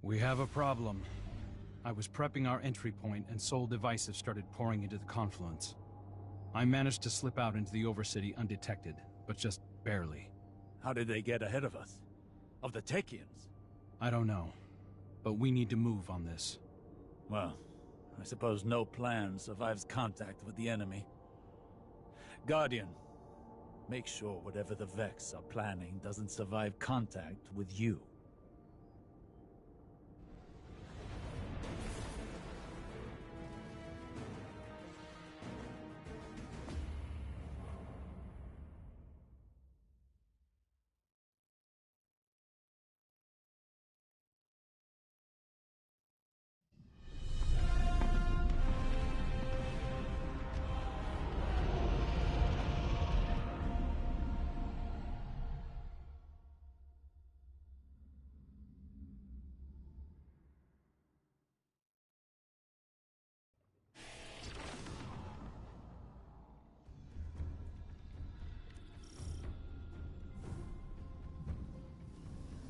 We have a problem. I was prepping our entry point and Sol Divisive started pouring into the confluence. I managed to slip out into the Overcity undetected, but just barely. How did they get ahead of us? Of the Techians? I don't know, but we need to move on this. Well, I suppose no plan survives contact with the enemy. Guardian, make sure whatever the Vex are planning doesn't survive contact with you.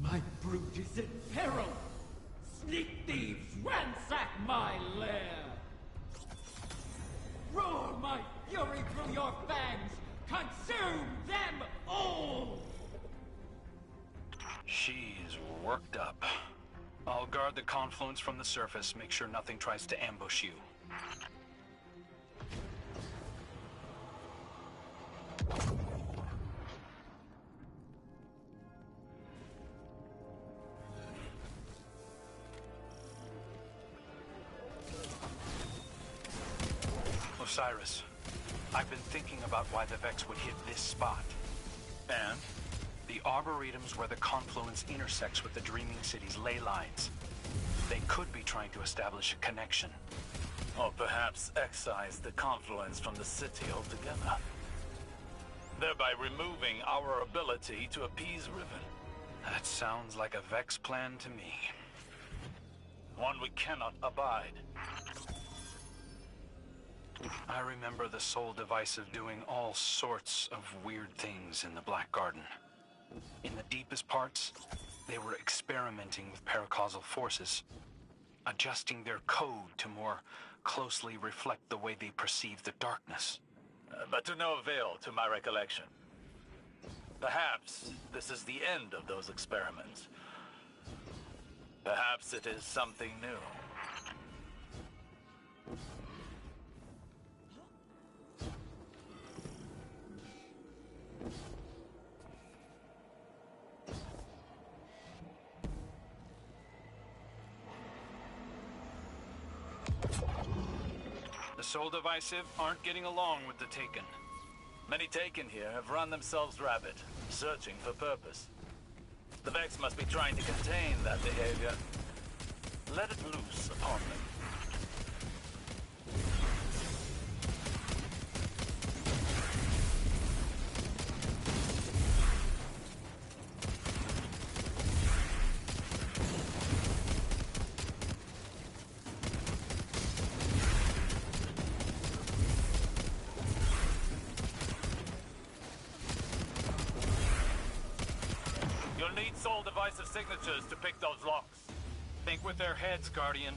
My brood is in peril! Sneak thieves ransack my lair! Roar my fury through your fangs! Consume them all! She is worked up. I'll guard the confluence from the surface, make sure nothing tries to ambush you. Osiris, I've been thinking about why the Vex would hit this spot. And? The Arboretum's where the confluence intersects with the Dreaming City's ley lines. They could be trying to establish a connection. Or perhaps excise the confluence from the city altogether, thereby removing our ability to appease Riven. That sounds like a Vex plan to me. One we cannot abide. I remember the Sol Divisive doing all sorts of weird things in the Black Garden. In the deepest parts, they were experimenting with paracausal forces, adjusting their code to more closely reflect the way they perceive the darkness. But to no avail to my recollection. Perhaps this is the end of those experiments. Perhaps it is something new. The Sol Divisive aren't getting along with the Taken. Many Taken here have run themselves rabbit, searching for purpose. The Vex must be trying to contain that behavior. Let it loose upon them. Need Sol Divisive signatures to pick those locks. Think with their heads, Guardian.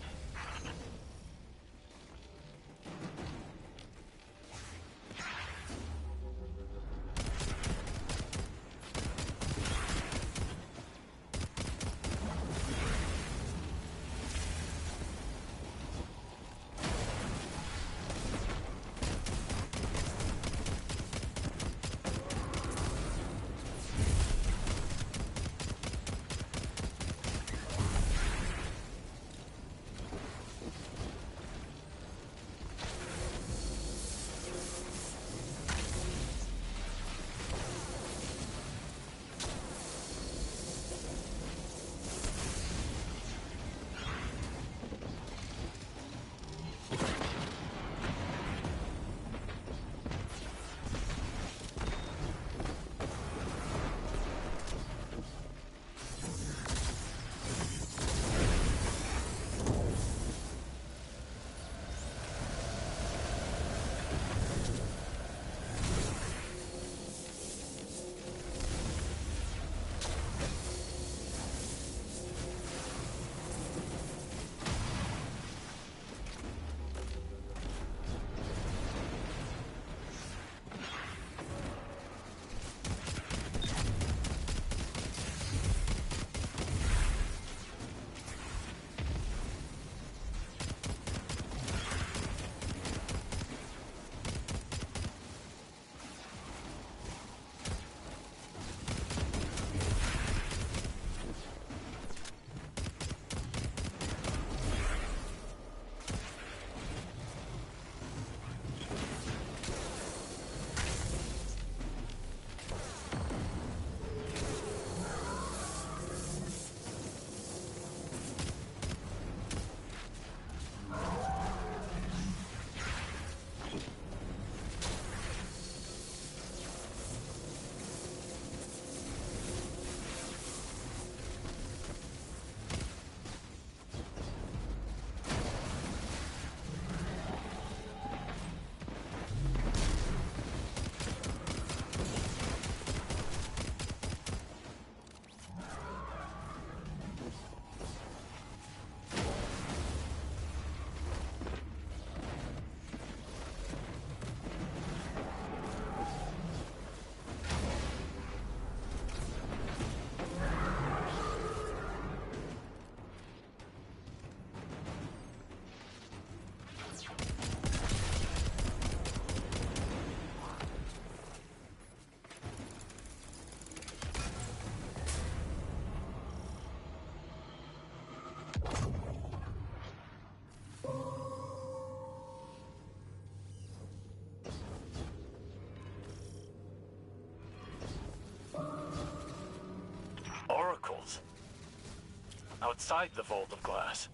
outside the vault of glass.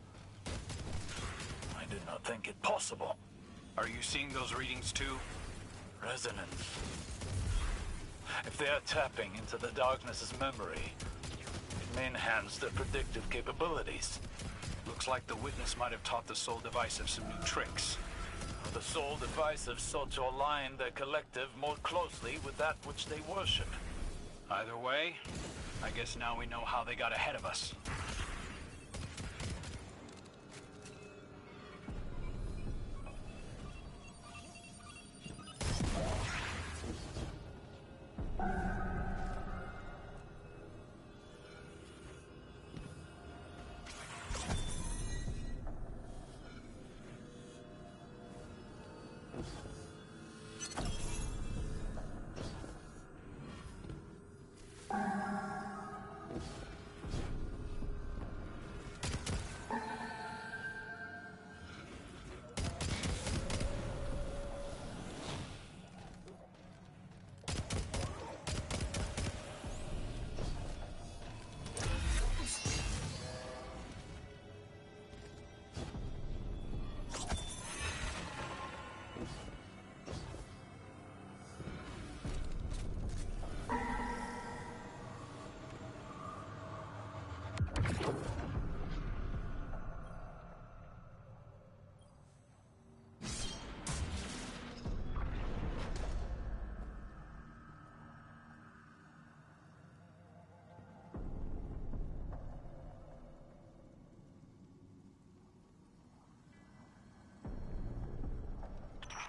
I did not think it possible. Are you seeing those readings too? Resonance. If they are tapping into the darkness's memory, it may enhance their predictive capabilities. Looks like the witness might have taught the Soul Divisive some new tricks. The Soul Divisive sought to align their collective more closely with that which they worship. Either way, I guess now we know how they got ahead of us.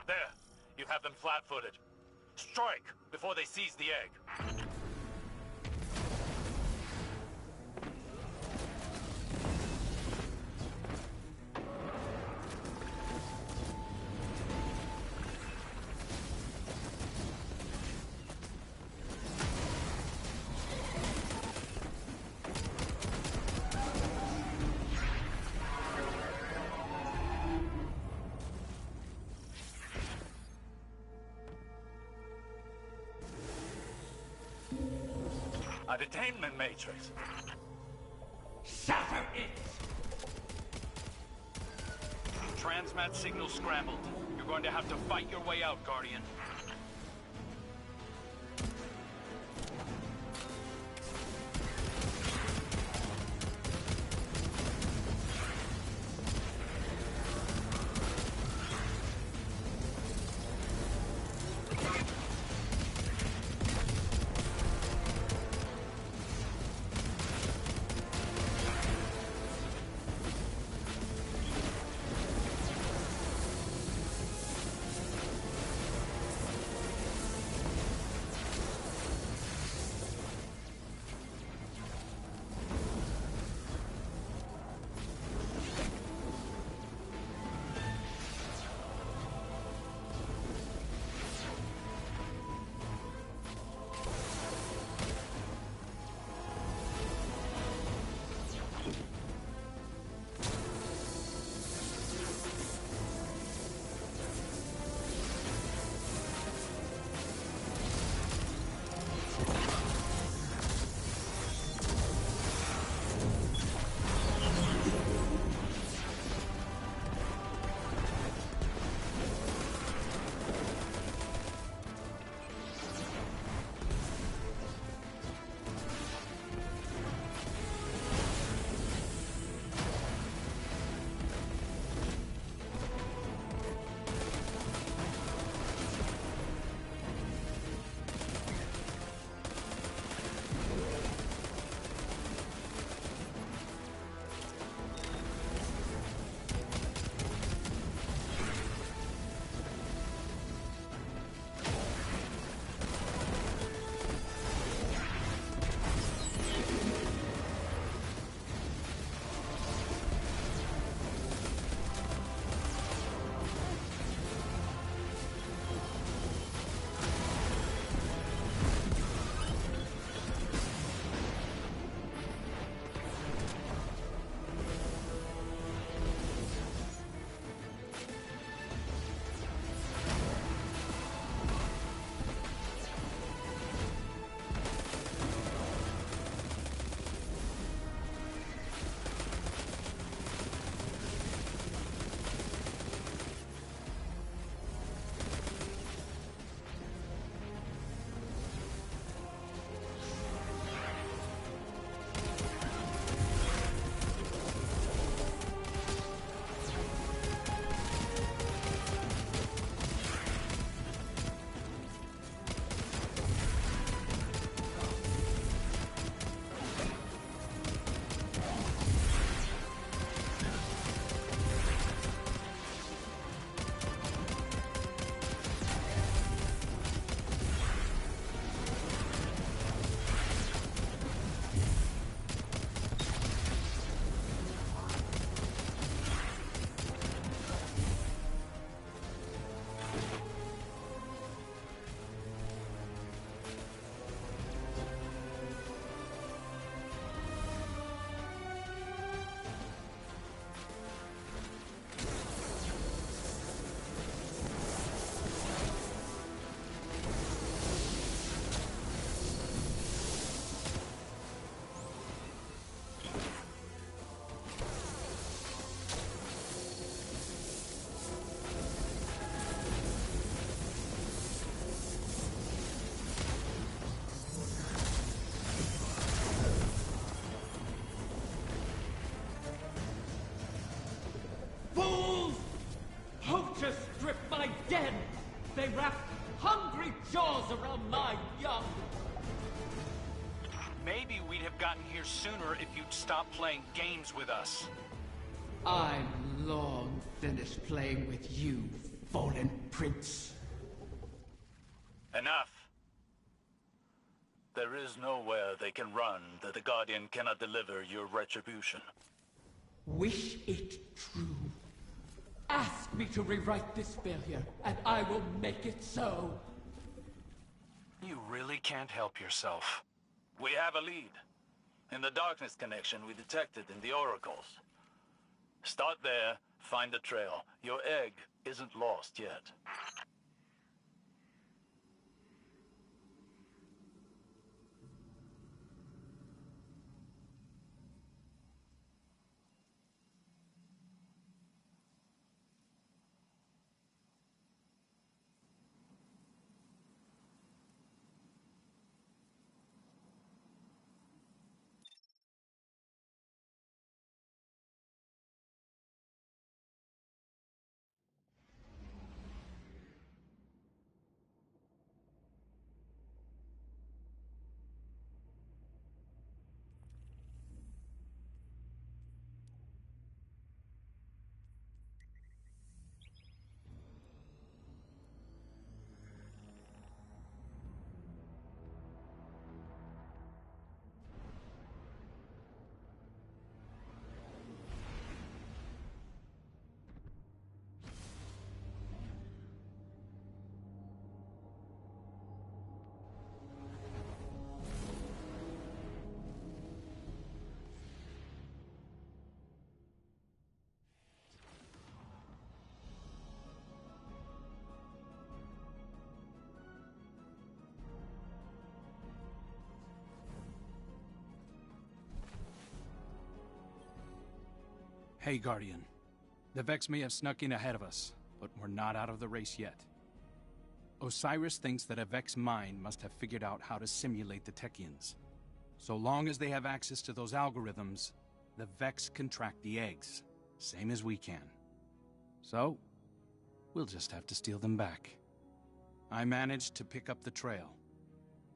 There! You have them flat-footed. Strike before they seize the egg. A detainment matrix. Shatter it! Transmat signal scrambled. You're going to have to fight your way out, Guardian. hungry jaws around my young. Maybe we'd have gotten here sooner if you'd stopped playing games with us. I'm long finished playing with you, fallen prince. Enough. There is nowhere they can run that the Guardian cannot deliver your retribution. Wish it true. Ask me to rewrite this failure, and I will make it so. You really can't help yourself. We have a lead. In the darkness connection we detected in the oracles. Start there, find the trail. Your egg isn't lost yet. Hey, Guardian. The Vex may have snuck in ahead of us, but we're not out of the race yet. Osiris thinks that a Vex mind must have figured out how to simulate the Techians. So long as they have access to those algorithms, the Vex can track the eggs, same as we can. So, we'll just have to steal them back. I managed to pick up the trail.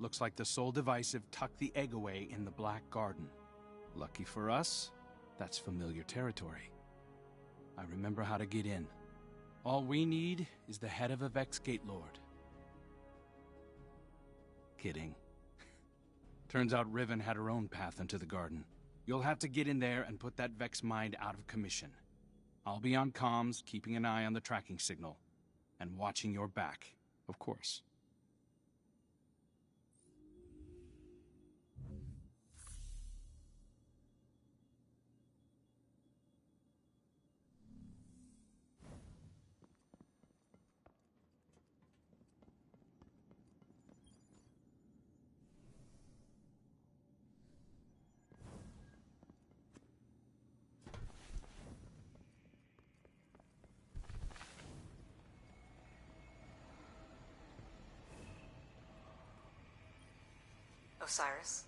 Looks like the Soul Divisive tucked the egg away in the Black Garden. Lucky for us, that's familiar territory. I remember how to get in. All we need is the head of a Vex Gate Lord. Kidding. Turns out Riven had her own path into the garden. You'll have to get in there and put that Vex mind out of commission. I'll be on comms, keeping an eye on the tracking signal. And watching your back, of course. Osiris,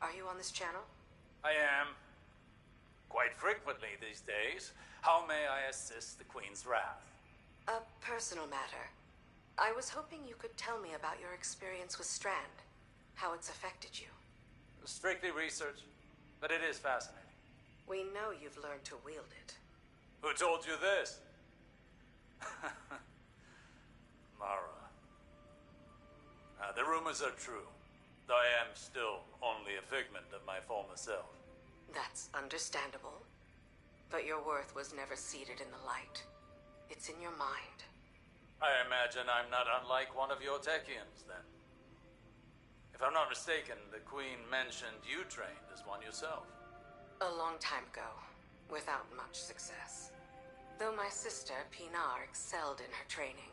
are you on this channel? I am. Quite frequently these days. How may I assist the Queen's wrath? A personal matter. I was hoping you could tell me about your experience with Strand, how it's affected you. Strictly research, but it is fascinating. We know you've learned to wield it. Who told you this? Mara. The rumors are true. Though I am still only a figment of my former self. That's understandable. But your worth was never seated in the light. It's in your mind. I imagine I'm not unlike one of your Techians, then. If I'm not mistaken, the Queen mentioned you trained as one yourself. A long time ago, without much success. Though my sister, Pinar, excelled in her training.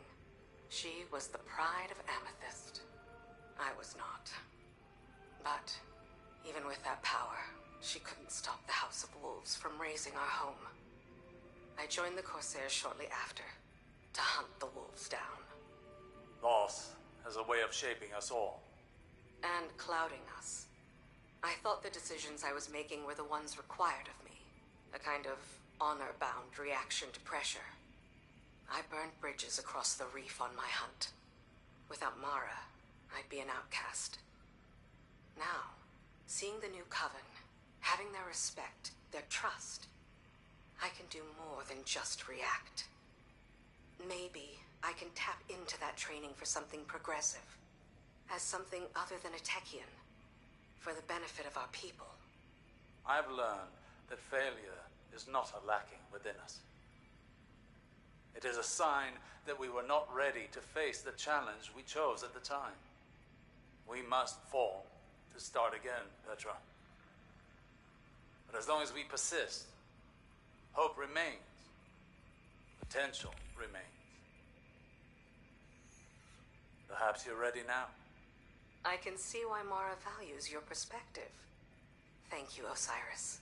She was the pride of Amethyst. I was not. But, even with that power, she couldn't stop the House of Wolves from razing our home. I joined the Corsairs shortly after, to hunt the wolves down. Loss has a way of shaping us all. And clouding us. I thought the decisions I was making were the ones required of me. A kind of honor-bound reaction to pressure. I burned bridges across the reef on my hunt. Without Mara, I'd be an outcast. Now, seeing the new Coven, having their respect, their trust, I can do more than just react. Maybe I can tap into that training for something progressive, as something other than a Techian, for the benefit of our people. I've learned that failure is not a lacking within us. It is a sign that we were not ready to face the challenge we chose at the time. We must fall to start again, Petra. But as long as we persist, hope remains. Potential remains. Perhaps you're ready now. I can see why Mara values your perspective. Thank you, Osiris.